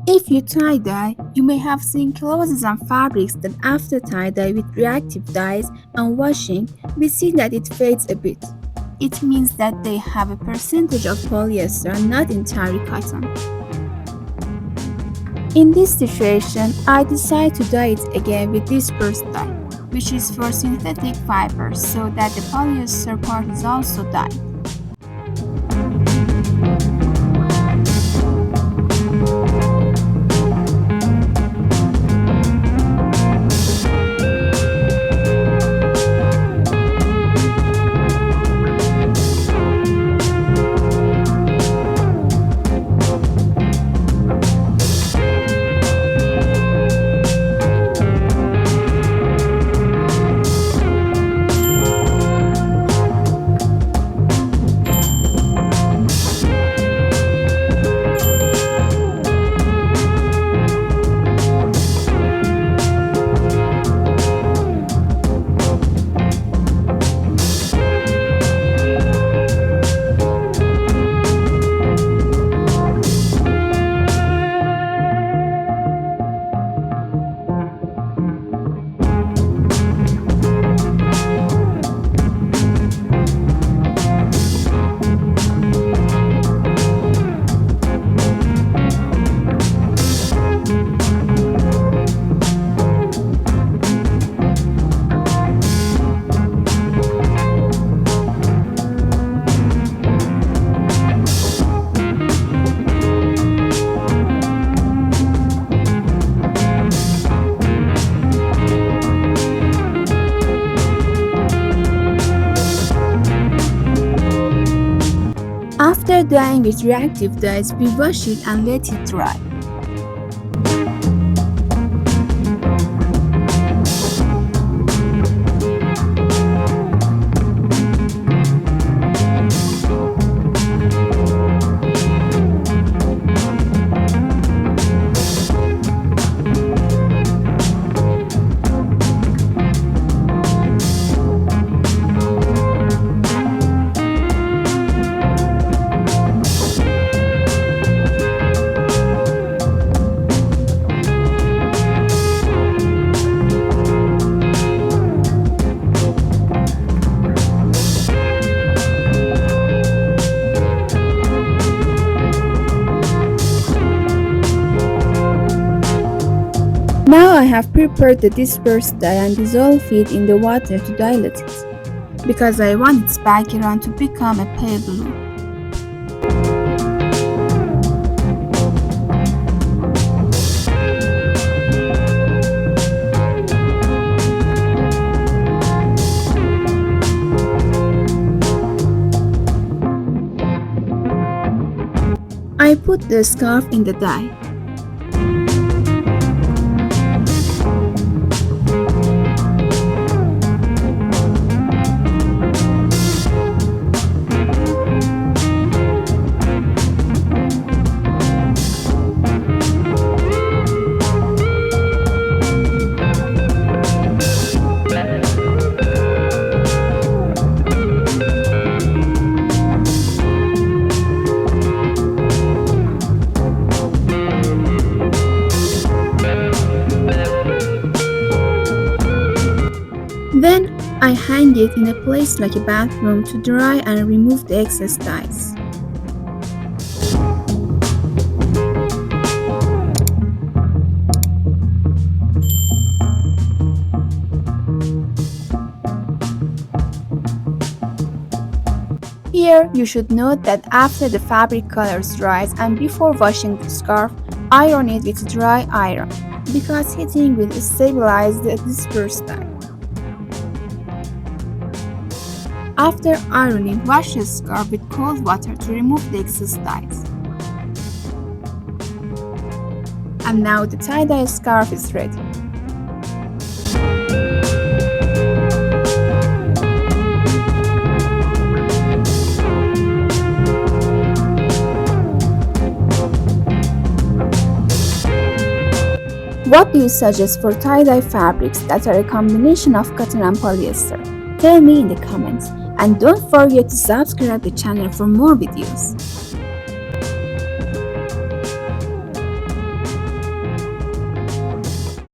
If you tie-dye, you may have seen clothes and fabrics that after tie-dye with reactive dyes and washing, we see that it fades a bit. It means that they have a percentage of polyester and not entirely cotton. In this situation, I decide to dye it again with dispersed dye, which is for synthetic fibers so that the polyester part is also dyed. After dyeing with reactive dyes, we wash it and let it dry. Now I have prepared the dispersed dye and dissolve it in the water to dilute it, because I want its background to become a pale blue. I put the scarf in the dye. Then I hang it in a place like a bathroom to dry and remove the excess dyes. Here you should note that after the fabric colors dries and before washing the scarf, iron it with dry iron, because heating will stabilize the dispersed dye. After ironing, wash the scarf with cold water to remove the excess dyes. And now the tie-dye scarf is ready. What do you suggest for tie-dye fabrics that are a combination of cotton and polyester? Tell me in the comments. And don't forget to subscribe the channel for more videos.